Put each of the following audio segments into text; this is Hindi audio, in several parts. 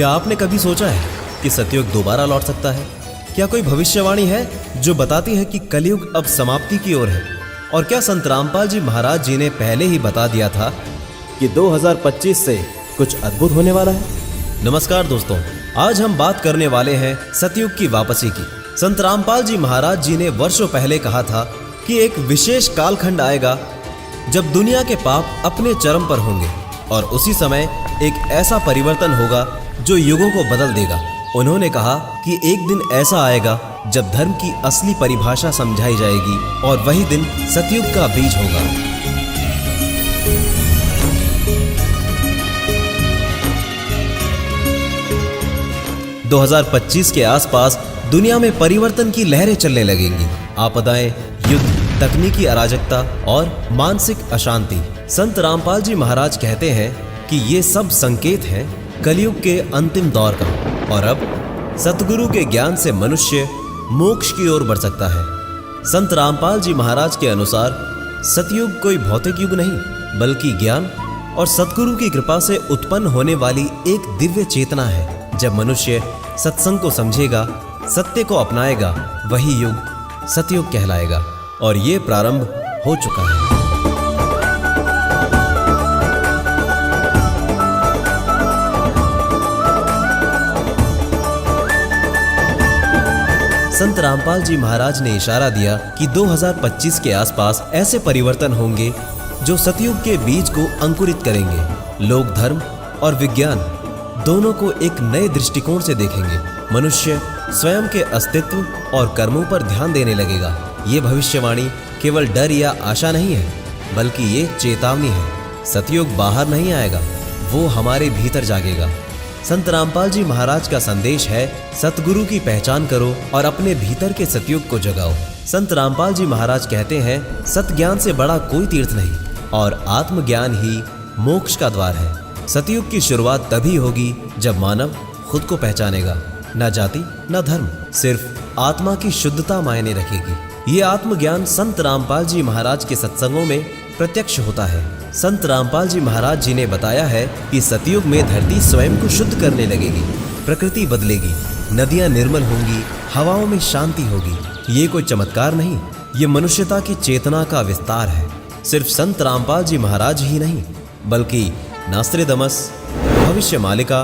क्या आपने कभी सोचा है कि सतयुग दोबारा लौट सकता है? क्या कोई भविष्यवाणी है जो बताती है कि कलयुग अब समाप्ति की ओर है? और क्या संत रामपाल जी महाराज जी ने पहले ही बता दिया था कि 2025 से कुछ अद्भुत होने वाला है? नमस्कार दोस्तों, आज हम बात करने वाले हैं सतयुग की वापसी की। संत रामपाल जी महाराज जी ने वर्षों पहले कहा था कि एक विशेष कालखंड आएगा जब दुनिया के पाप अपने चरम पर होंगे और उसी समय एक ऐसा परिवर्तन होगा जो युगों को बदल देगा। उन्होंने कहा कि एक दिन ऐसा आएगा जब धर्म की असली परिभाषा समझाई जाएगी और वही दिन सतयुग का बीज होगा। दो 2025 के आसपास दुनिया में परिवर्तन की लहरें चलने लगेंगी। आपदाएं, युद्ध, तकनीकी अराजकता और मानसिक अशांति। संत रामपाल जी महाराज कहते हैं कि ये सब संकेत हैं कलयुग के अंतिम दौर का और अब सतगुरु के ज्ञान से मनुष्य मोक्ष की ओर बढ़ सकता है। संत रामपाल जी महाराज के अनुसार सतयुग कोई भौतिक युग नहीं बल्कि ज्ञान और सतगुरु की कृपा से उत्पन्न होने वाली एक दिव्य चेतना है। जब मनुष्य सत्संग को समझेगा, सत्य को अपनाएगा, वही युग सतयुग कहलाएगा और ये प्रारंभ हो चुका है। संत रामपाल जी महाराज ने इशारा दिया कि 2025 के आसपास ऐसे परिवर्तन होंगे जो सतयुग के बीज को अंकुरित करेंगे। लोग धर्म और विज्ञान दोनों को एक नए दृष्टिकोण से देखेंगे। मनुष्य स्वयं के अस्तित्व और कर्मों पर ध्यान देने लगेगा। ये भविष्यवाणी केवल डर या आशा नहीं है बल्कि ये चेतावनी है। सतयुग बाहर नहीं आएगा, वो हमारे भीतर जागेगा। संत रामपाल जी महाराज का संदेश है, सतगुरु की पहचान करो और अपने भीतर के सतयुग को जगाओ। संत रामपाल जी महाराज कहते हैं, सत ज्ञान से बड़ा कोई तीर्थ नहीं और आत्मज्ञान ही मोक्ष का द्वार है। सतयुग की शुरुआत तभी होगी जब मानव खुद को पहचानेगा। न जाति न धर्म, सिर्फ आत्मा की शुद्धता मायने रखेगी। ये आत्मज्ञान संत रामपाल जी महाराज के सत्संगों में प्रत्यक्ष होता है। संत रामपाल जी महाराज जी ने बताया है कि सतयुग में धरती स्वयं को शुद्ध करने लगेगी, प्रकृति बदलेगी, नदियां निर्मल होंगी, हवाओं में शांति होगी। ये कोई चमत्कार नहीं, ये मनुष्यता की चेतना का विस्तार है। सिर्फ संत रामपाल जी महाराज ही नहीं बल्कि नास्त्रेदमस, भविष्य मालिका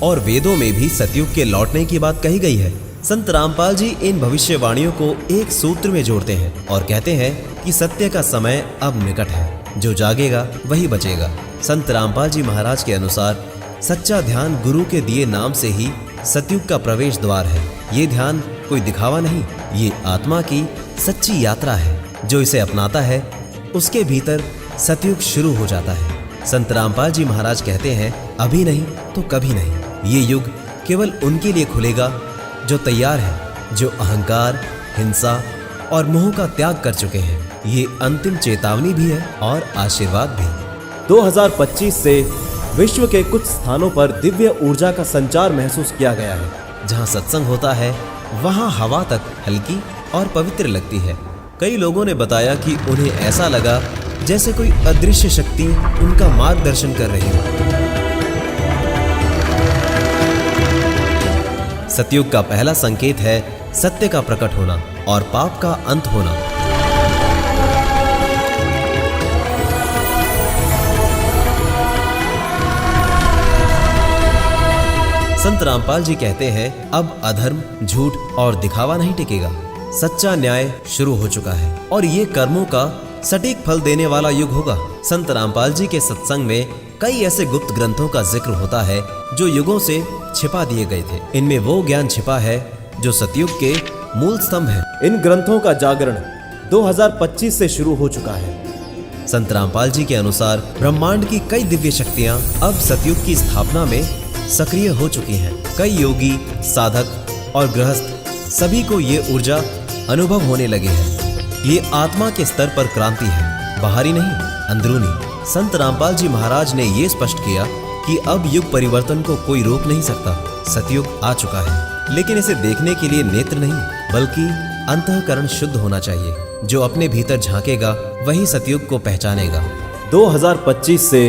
और वेदों में भी सतयुग के लौटने की बात कही गई है। संत रामपाल जी इन भविष्यवाणियों को एक सूत्र में जोड़ते हैं और कहते हैं कि सत्य का समय अब निकट है, जो जागेगा वही बचेगा। संत रामपाल जी महाराज के अनुसार सच्चा ध्यान गुरु के दिए नाम से ही सतयुग का प्रवेश द्वार है। ये ध्यान कोई दिखावा नहीं, ये आत्मा की सच्ची यात्रा है। जो इसे अपनाता है उसके भीतर सतयुग शुरू हो जाता है। संत रामपाल जी महाराज कहते हैं, अभी नहीं तो कभी नहीं। ये युग केवल उनके लिए खुलेगा जो तैयार है, जो अहंकार, हिंसा और मोह का त्याग कर चुके हैं। ये अंतिम चेतावनी भी है और आशीर्वाद भी। 2025 से विश्व के कुछ स्थानों पर दिव्य ऊर्जा का संचार महसूस किया गया है। जहाँ सत्संग होता है वहाँ हवा तक हल्की और पवित्र लगती है। कई लोगों ने बताया कि उन्हें ऐसा लगा जैसे कोई अदृश्य शक्ति उनका मार्गदर्शन कर रही हो। सतयुग का पहला संकेत है सत्य का प्रकट होना और पाप का अंत होना। संत रामपाल जी कहते हैं, अब अधर्म, झूठ और दिखावा नहीं टिकेगा। सच्चा न्याय शुरू हो चुका है और ये कर्मों का सटीक फल देने वाला युग होगा। संत रामपाल जी के सत्संग में कई ऐसे गुप्त ग्रंथों का जिक्र होता है जो युगों से छिपा दिए गए थे। इनमें वो ज्ञान छिपा है जो सतयुग के मूल स्तंभ है। इन ग्रंथों का जागरण 2025 से शुरू हो चुका है। संत रामपाल जी के अनुसार ब्रह्मांड की कई दिव्य शक्तियां अब सतयुग की स्थापना में सक्रिय हो चुकी हैं। कई योगी, साधक और गृहस्थ सभी को ये ऊर्जा अनुभव होने लगे हैं। ये आत्मा के स्तर पर क्रांति है, बाहरी नहीं, अंदरूनी। संत रामपाल जी महाराज ने ये स्पष्ट किया कि अब युग परिवर्तन को कोई रोक नहीं सकता। सतयुग आ चुका है, लेकिन इसे देखने के लिए नेत्र नहीं बल्कि अंतःकरण शुद्ध होना चाहिए। जो अपने भीतर झांकेगा वही सतयुग को पहचानेगा। 2025 से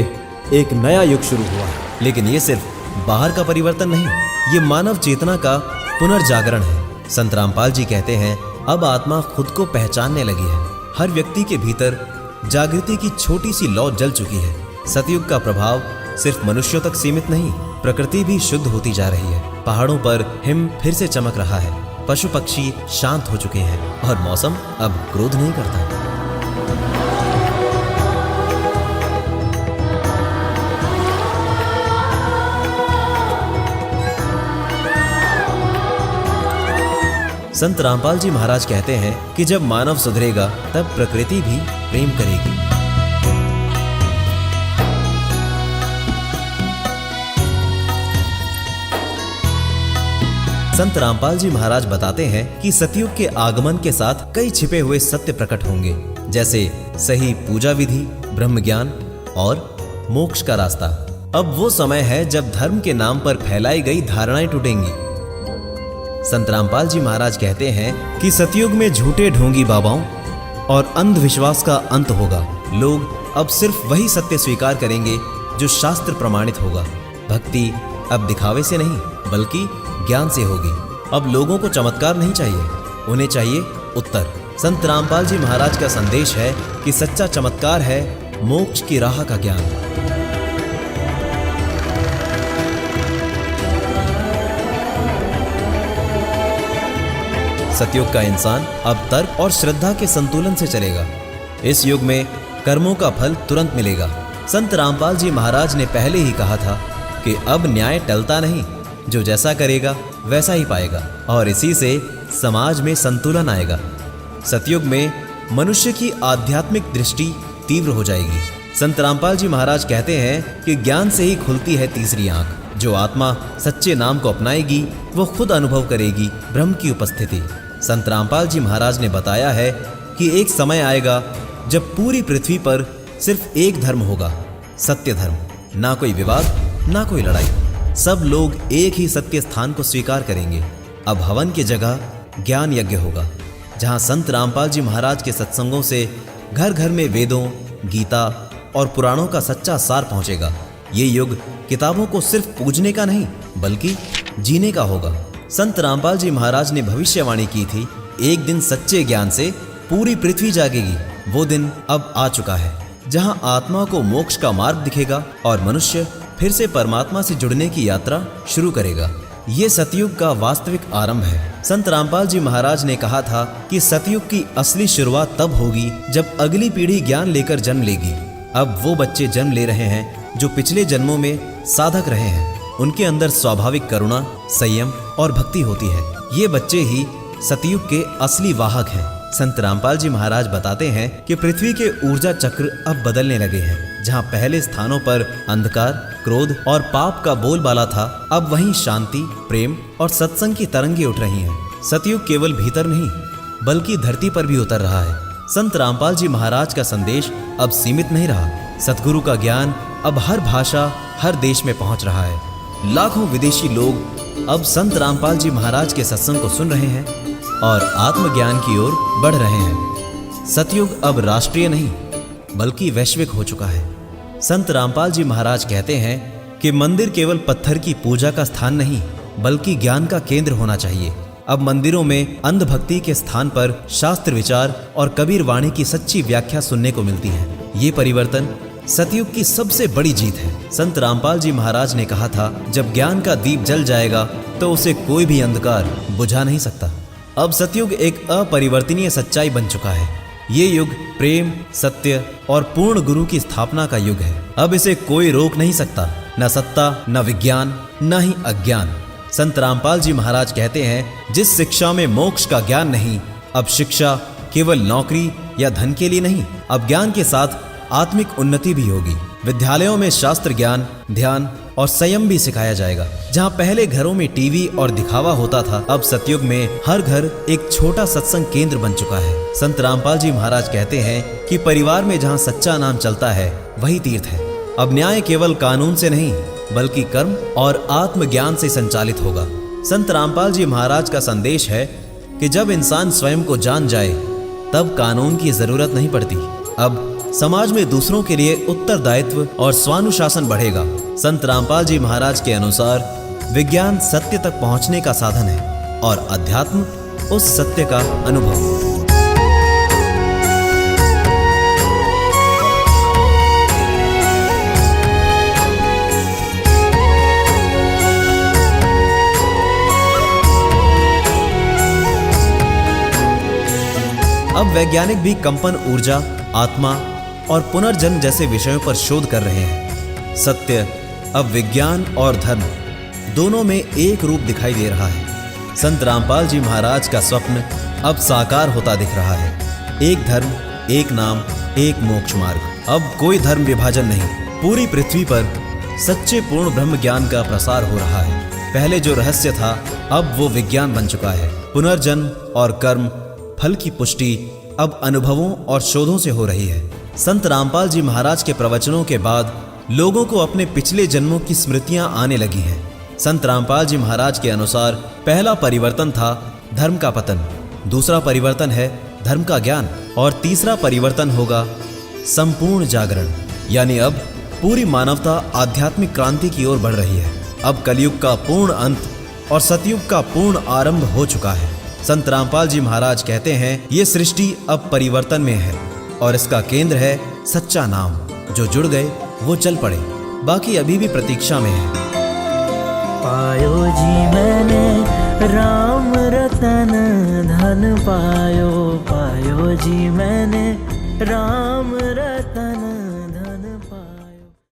एक नया युग शुरू हुआ है, लेकिन ये सिर्फ बाहर का परिवर्तन नहीं, ये मानव चेतना का पुनर्जागरण है। संत रामपाल जी कहते हैं, अब आत्मा खुद को पहचानने लगी है। हर व्यक्ति के भीतर जागृति की छोटी सी लौ जल चुकी है। सतयुग का प्रभाव सिर्फ मनुष्यों तक सीमित नहीं, प्रकृति भी शुद्ध होती जा रही है। पहाड़ों पर हिम फिर से चमक रहा है, पशु पक्षी शांत हो चुके हैं और मौसम अब क्रोध नहीं करता। संत रामपाल जी महाराज कहते हैं कि जब मानव सुधरेगा तब प्रकृति भी प्रेम करेगी। संत रामपाल जी महाराज बताते हैं कि सतयुग के आगमन के साथ कई छिपे हुए सत्य प्रकट होंगे, जैसे सही पूजा विधि, ब्रह्म ज्ञान और मोक्ष का रास्ता। अब वो समय है जब धर्म के नाम पर फैलाई गई धारणाएं टूटेंगी। संत रामपाल जी महाराज कहते हैं कि सतयुग में झूठे ढोंगी बाबाओं और अंधविश्वास का अंत होगा। लोग अब सिर्फ वही सत्य स्वीकार करेंगे जो शास्त्र प्रमाणित होगा। भक्ति अब दिखावे से नहीं बल्कि ज्ञान से होगी। अब लोगों को चमत्कार नहीं चाहिए, उन्हें चाहिए उत्तर। संत रामपाल जी महाराज का संदेश है कि सच्चा चमत्कार है मोक्ष की राह का ज्ञान। सतयुग का इंसान अब तर्क और श्रद्धा के संतुलन से चलेगा। इस युग में कर्मों का फल तुरंत मिलेगा। संत रामपाल जी महाराज ने पहले ही कहा था कि अब न्याय टलता नहीं, जो जैसा करेगा वैसा ही पाएगा, और इसी से समाज में संतुलन आएगा। सतयुग में मनुष्य की आध्यात्मिक दृष्टि तीव्र हो जाएगी। संत रामपाल जी महाराज कहते हैं कि ज्ञान से ही खुलती है तीसरी आंख। जो आत्मा सच्चे नाम को अपनाएगी वो खुद अनुभव करेगी ब्रह्म की उपस्थिति। संत रामपाल जी महाराज ने बताया है कि एक समय आएगा जब पूरी पृथ्वी पर सिर्फ एक धर्म होगा, सत्य धर्म। ना कोई विवाद, ना कोई लड़ाई, सब लोग एक ही सत्य स्थान को स्वीकार करेंगे। अब हवन की जगह ज्ञान यज्ञ होगा, जहां संत रामपाल जी महाराज के सत्संगों से घर घर में वेदों, गीता और पुराणों का सच्चा सार पहुंचेगा। ये युग किताबों को सिर्फ पूजने का नहीं बल्कि जीने का होगा। संत रामपाल जी महाराज ने भविष्यवाणी की थी, एक दिन सच्चे ज्ञान से पूरी पृथ्वी जागेगी। वो दिन अब आ चुका है, जहां आत्मा को मोक्ष का मार्ग दिखेगा और मनुष्य फिर से परमात्मा से जुड़ने की यात्रा शुरू करेगा। ये सतयुग का वास्तविक आरंभ है। संत रामपाल जी महाराज ने कहा था कि सतयुग की असली शुरुआत तब होगी जब अगली पीढ़ी ज्ञान लेकर जन्म लेगी। अब वो बच्चे जन्म ले रहे हैं जो पिछले जन्मों में साधक रहे हैं। उनके अंदर स्वाभाविक करुणा, संयम और भक्ति होती है। ये बच्चे ही सतयुग के असली वाहक हैं। संत रामपाल जी महाराज बताते हैं कि पृथ्वी के ऊर्जा चक्र अब बदलने लगे हैं। जहां पहले स्थानों पर अंधकार, क्रोध और पाप का बोलबाला था, अब वहीं शांति, प्रेम और सत्संग की तरंगे उठ रही हैं। सतयुग केवल भीतर नहीं बल्कि धरती पर भी उतर रहा है। संत रामपाल जी महाराज का संदेश अब सीमित नहीं रहा। सतगुरु का ज्ञान अब हर भाषा, हर देश में पहुंच रहा है। लाखों विदेशी लोग अब संत रामपाल जी महाराज के सत्संग को सुन रहे हैं और आत्मज्ञान की ओर बढ़ रहे हैं। सतयुग अब राष्ट्रीय नहीं बल्कि वैश्विक हो चुका है। संत रामपाल जी महाराज कहते हैं कि मंदिर केवल पत्थर की पूजा का स्थान नहीं बल्कि ज्ञान का केंद्र होना चाहिए। अब मंदिरों में अंधभक्ति के स्थान पर शास्त्र विचार और कबीर वाणी की सच्ची व्याख्या सुनने को मिलती है। ये परिवर्तन सतयुग की सबसे बड़ी जीत है। संत रामपाल जी महाराज ने कहा था, जब ज्ञान का दीप जल जाएगा तो उसे कोई भी अंधकार बुझा नहीं सकता। अब सतयुग एक अपरिवर्तनीय सच्चाई बन चुका है। ये युग प्रेम, सत्य और पूर्ण गुरु की स्थापना का युग है। अब इसे कोई रोक नहीं सकता, न सत्ता, न विज्ञान, न ही अज्ञान। संत रामपाल जी महाराज कहते हैं, जिस शिक्षा में मोक्ष का ज्ञान नहीं, अब शिक्षा केवल नौकरी या धन के लिए नहीं, अब ज्ञान के साथ आत्मिक उन्नति भी होगी। विद्यालयों में शास्त्र ज्ञान, ध्यान और संयम भी सिखाया जाएगा। जहां पहले घरों में टीवी और दिखावा होता था, अब सतयुग में हर घर एक छोटा सत्संग केंद्र बन चुका है। संत रामपाल जी महाराज कहते हैं कि परिवार में जहां सच्चा नाम चलता है वही तीर्थ है। अब न्याय केवल कानून से नहीं बल्कि कर्म और आत्मज्ञान से संचालित होगा। संत रामपाल जी महाराज का संदेश है कि जब इंसान स्वयं को जान जाए तब कानून की जरूरत नहीं पड़ती। अब समाज में दूसरों के लिए उत्तरदायित्व और स्वानुशासन बढ़ेगा। संत रामपाल जी महाराज के अनुसार विज्ञान सत्य तक पहुंचने का साधन है और अध्यात्म उस सत्य का अनुभव। अब वैज्ञानिक भी कंपन ऊर्जा, आत्मा और पुनर्जन्म जैसे विषयों पर शोध कर रहे हैं। सत्य अब विज्ञान और धर्म दोनों में एक रूप दिखाई दे रहा है। संत रामपाल जी महाराज का स्वप्न अब साकार होता दिख रहा है। एक धर्म, एक नाम, एक मोक्ष मार्ग। अब कोई धर्म विभाजन नहीं, पूरी पृथ्वी पर सच्चे पूर्ण ब्रह्म ज्ञान का प्रसार हो रहा है। पहले जो रहस्य था अब वो विज्ञान बन चुका है। पुनर्जन्म और कर्म फल की पुष्टि अब अनुभवों और शोधों से हो रही है। संत रामपाल जी महाराज के प्रवचनों के बाद लोगों को अपने पिछले जन्मों की स्मृतियां आने लगी हैं। संत रामपाल जी महाराज के अनुसार पहला परिवर्तन था धर्म का पतन, दूसरा परिवर्तन है धर्म का ज्ञान और तीसरा परिवर्तन होगा संपूर्ण जागरण। यानी अब पूरी मानवता आध्यात्मिक क्रांति की ओर बढ़ रही है। अब कलयुग का पूर्ण अंत और सतयुग का पूर्ण आरंभ हो चुका है। संत रामपाल जी महाराज कहते हैं ये सृष्टि अब परिवर्तन में है और इसका केंद्र है सच्चा नाम। जो जुड़ गए वो चल पड़े, बाकी अभी भी प्रतीक्षा में है। पायो जी मैंने राम रतन धन पायो, पायो जी मैंने राम रतन।